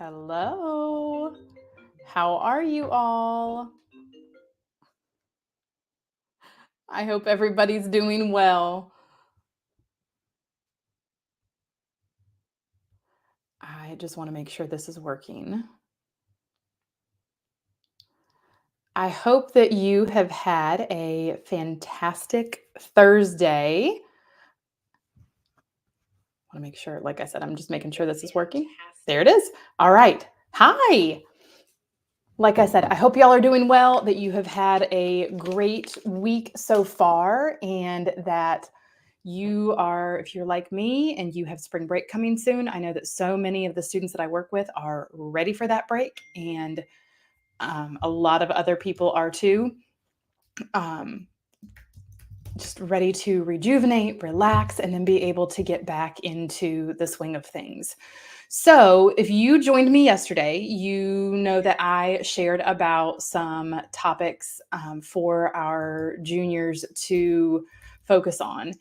Hello. How are you all? I hope everybody's doing well. I just want to make sure this is working. I hope that you have had a fantastic Thursday. Want to make sure, like I said, I'm just making sure this is working. There it is. All right. Hi. Like I said, I hope y'all are doing well, that you have had a great week so far, and that you are, if you're like me and you have spring break coming soon, I know that so many of the students that I work with are ready for that break, and a lot of other people are too. Um, just ready to rejuvenate, relax, and then be able to get back into the swing of things. So, if you joined me yesterday, you know that I shared about some topics for our juniors to focus on.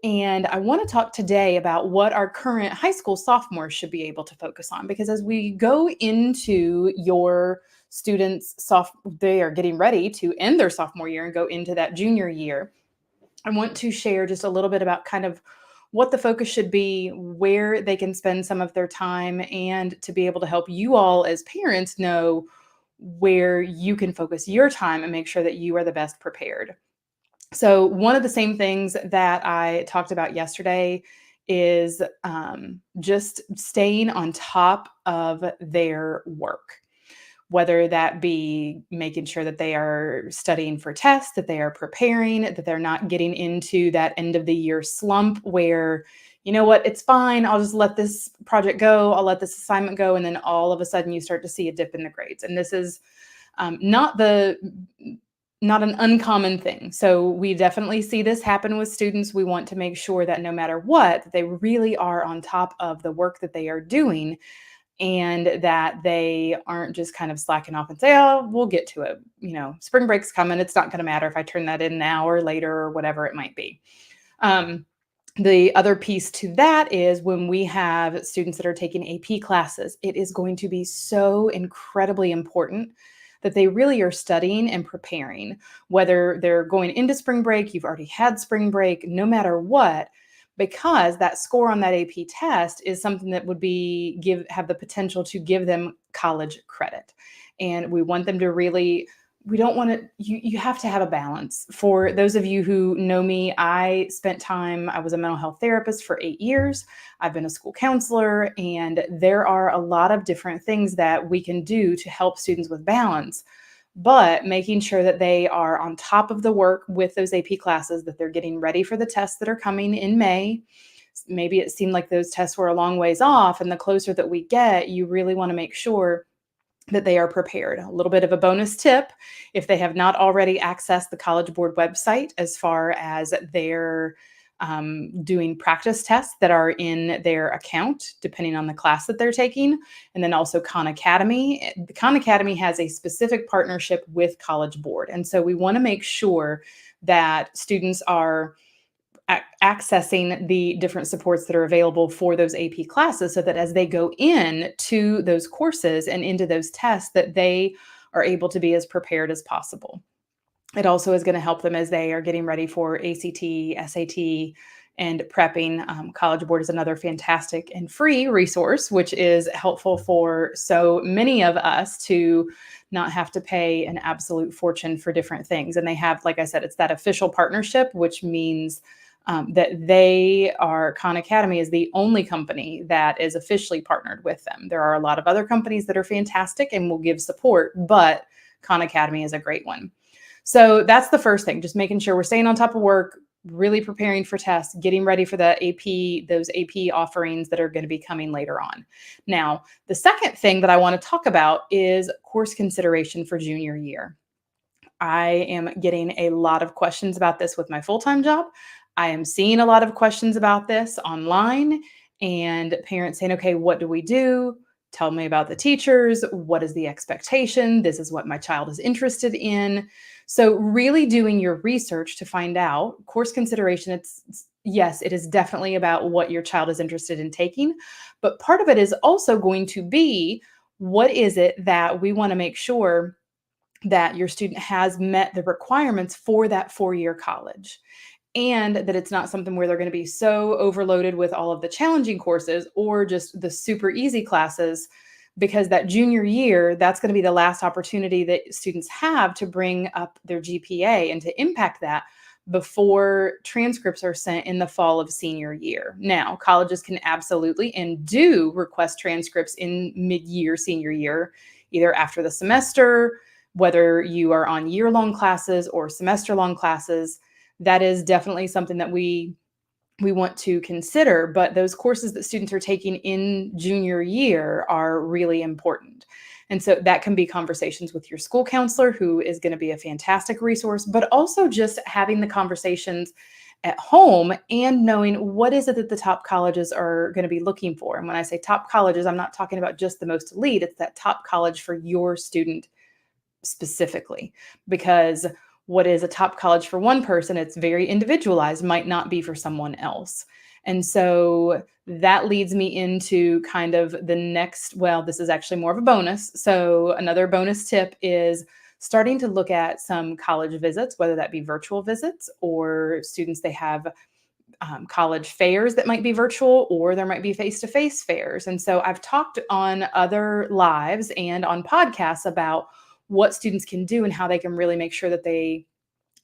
And I want to talk today about what our current high school sophomores should be able to focus on. Because as we go into your students, they are getting ready to end their sophomore year and go into that junior year. I want to share just a little bit about kind of what the focus should be, where they can spend some of their time, and to be able to help you all as parents know where you can focus your time and make sure that you are the best prepared. So, one of the same things that I talked about yesterday is just staying on top of their work, whether that be making sure that they are studying for tests, that they are preparing, that they're not getting into that end of the year slump where, you know what, it's fine, I'll just let this project go, I'll let this assignment go, and then all of a sudden you start to see a dip in the grades. And this is not an uncommon thing. So we definitely see this happen with students. We want to make sure that no matter what, they really are on top of the work that they are doing, and that they aren't just kind of slacking off and say, oh, we'll get to it. Spring break's coming. It's not going to matter if I turn that in now or later or whatever it might be. The other piece to that is when we have students that are taking AP classes, it is going to be so incredibly important that they really are studying and preparing, whether they're going into spring break, you've already had spring break, no matter what, because that score on that AP test is something that would have the potential to give them college credit. And we want them to really, we don't want to, you have to have a balance. For those of you who know me, I was a mental health therapist for 8 years. I've been a school counselor, and there are a lot of different things that we can do to help students with balance. But making sure that they are on top of the work with those AP classes, that they're getting ready for the tests that are coming in May. Maybe it seemed like those tests were a long ways off, and the closer that we get, you really want to make sure that they are prepared. A little bit of a bonus tip: if they have not already accessed the College Board website as far as their doing practice tests that are in their account, depending on the class that they're taking. And then also Khan Academy. The Khan Academy has a specific partnership with College Board. And so we want to make sure that students are accessing the different supports that are available for those AP classes, so that as they go in to those courses and into those tests, that they are able to be as prepared as possible. It also is going to help them as they are getting ready for ACT, SAT, and prepping. College Board is another fantastic and free resource, which is helpful for so many of us to not have to pay an absolute fortune for different things. And they have, like I said, it's that official partnership, which means that Khan Academy is the only company that is officially partnered with them. There are a lot of other companies that are fantastic and will give support, but Khan Academy is a great one. So that's the first thing, just making sure we're staying on top of work, really preparing for tests, getting ready for those AP offerings that are going to be coming later on. Now, the second thing that I want to talk about is course consideration for junior year. I am getting a lot of questions about this with my full-time job. I am seeing a lot of questions about this online, and parents saying, okay, what do we do? Tell me about the teachers. What is the expectation? This is what my child is interested in. So really doing your research to find out course consideration. Yes, it is definitely about what your child is interested in taking, but part of it is also going to be, What is it that we want to make sure that your student has met the requirements for that 4-year college? And that it's not something where they're going to be so overloaded with all of the challenging courses or just the super easy classes, because that junior year, that's going to be the last opportunity that students have to bring up their GPA and to impact that before transcripts are sent in the fall of senior year. Now, colleges can absolutely and do request transcripts in mid-year senior year, either after the semester, whether you are on year-long classes or semester-long classes. That is definitely something that we want to consider, but those courses that students are taking in junior year are really important. And so that can be conversations with your school counselor, who is going to be a fantastic resource, but also just having the conversations at home and knowing what is it that the top colleges are going to be looking for. And when I say top colleges, I'm not talking about just the most elite, it's that top college for your student specifically, because what is a top college for one person, it's very individualized, might not be for someone else. And so that leads me into kind of the next, well, this is actually more of a bonus. So another bonus tip is starting to look at some college visits, whether that be virtual visits or students, they have college fairs that might be virtual, or there might be face-to-face fairs. And so I've talked on other lives and on podcasts about what students can do and how they can really make sure that they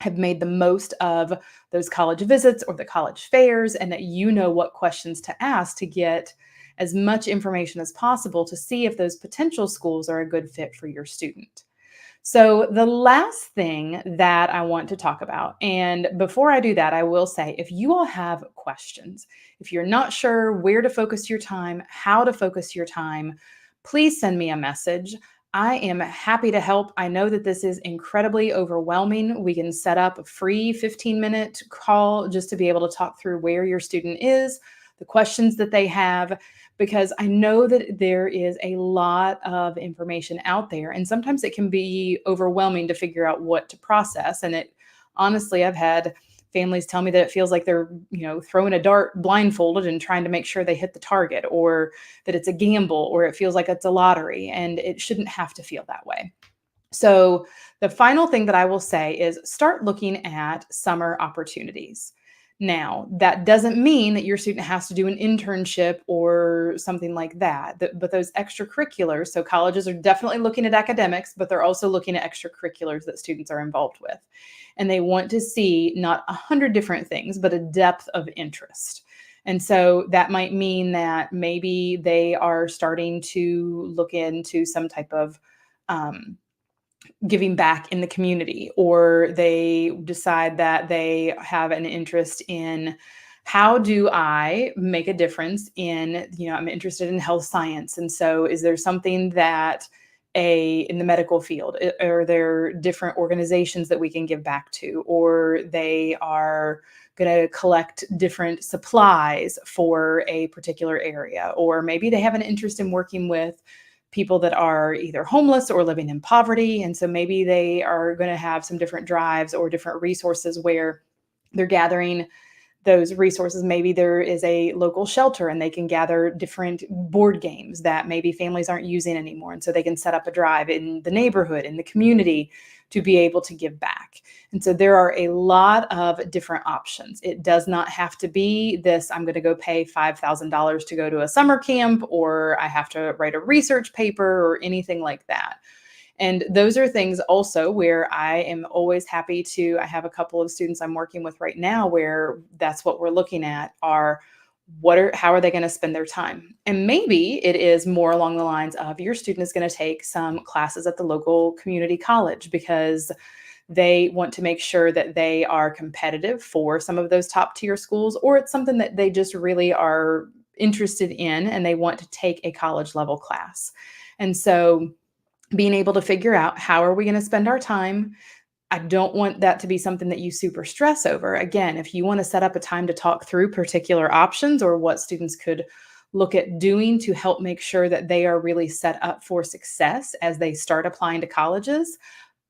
have made the most of those college visits or the college fairs, and that you know what questions to ask to get as much information as possible to see if those potential schools are a good fit for your student. So the last thing that I want to talk about, and before I do that, I will say, if you all have questions, if you're not sure where to focus your time, how to focus your time, please send me a message. I am happy to help. I know that this is incredibly overwhelming. We can set up a free 15-minute call just to be able to talk through where your student is, the questions that they have, because I know that there is a lot of information out there, and sometimes it can be overwhelming to figure out what to process. And it, honestly, I've had families tell me that it feels like they're, throwing a dart blindfolded and trying to make sure they hit the target, or that it's a gamble, or it feels like it's a lottery, and it shouldn't have to feel that way. So the final thing that I will say is start looking at summer opportunities. Now, that doesn't mean that your student has to do an internship or something like that, but those extracurriculars, so colleges are definitely looking at academics, but they're also looking at extracurriculars that students are involved with. And they want to see not 100 different things, but a depth of interest. And so that might mean that maybe they are starting to look into some type of giving back in the community, or they decide that they have an interest in, how do I make a difference in, I'm interested in health science. And so is there something that in the medical field, are there different organizations that we can give back to, or they are going to collect different supplies for a particular area, or maybe they have an interest in working with people that are either homeless or living in poverty. And so maybe they are going to have some different drives or different resources where they're gathering those resources. Maybe there is a local shelter and they can gather different board games that maybe families aren't using anymore. And so they can set up a drive in the neighborhood, in the community, to be able to give back. And so there are a lot of different options. It does not have to be this, I'm going to go pay $5,000 to go to a summer camp, or I have to write a research paper, or anything like that. And those are things also where I am always happy to, I have a couple of students I'm working with right now where that's what we're looking at, are how are they going to spend their time? And maybe it is more along the lines of, your student is going to take some classes at the local community college because they want to make sure that they are competitive for some of those top tier schools, or it's something that they just really are interested in and they want to take a college level class. And so being able to figure out, how are we going to spend our time? I don't want that to be something that you super stress over. Again, if you want to set up a time to talk through particular options or what students could look at doing to help make sure that they are really set up for success as they start applying to colleges,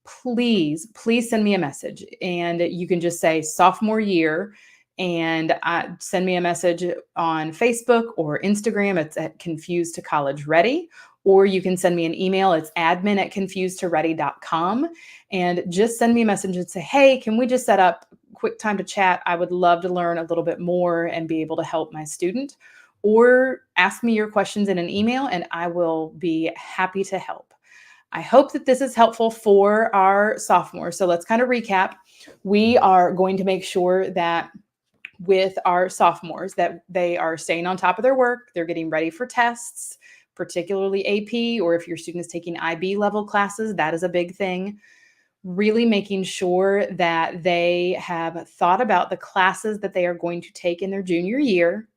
please send me a message. And you can just say sophomore year and send me a message on Facebook or Instagram. It's at Confused to College Ready. or you can send me an email. It's admin@confusedtoready.com, and just send me a message and say, hey, can we just set up a quick time to chat? I would love to learn a little bit more and be able to help my student. Or ask me your questions in an email and I will be happy to help. I hope that this is helpful for our sophomores. So let's kind of recap. We are going to make sure that with our sophomores that they are staying on top of their work, they're getting ready for tests, particularly AP, or if your student is taking IB level classes, that is a big thing. Really making sure that they have thought about the classes that they are going to take in their junior year.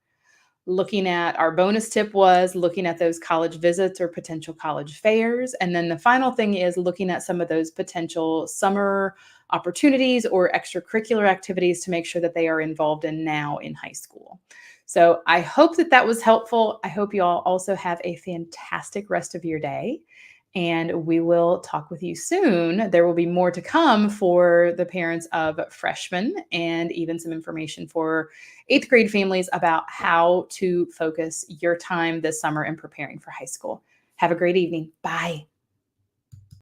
Looking at our bonus tip was looking at those college visits or potential college fairs. And then the final thing is looking at some of those potential summer opportunities or extracurricular activities to make sure that they are involved in now in high school. So I hope that that was helpful. I hope you all also have a fantastic rest of your day. And we will talk with you soon. There will be more to come for the parents of freshmen and even some information for 8th grade families about how to focus your time this summer in preparing for high school. Have a great evening. Bye.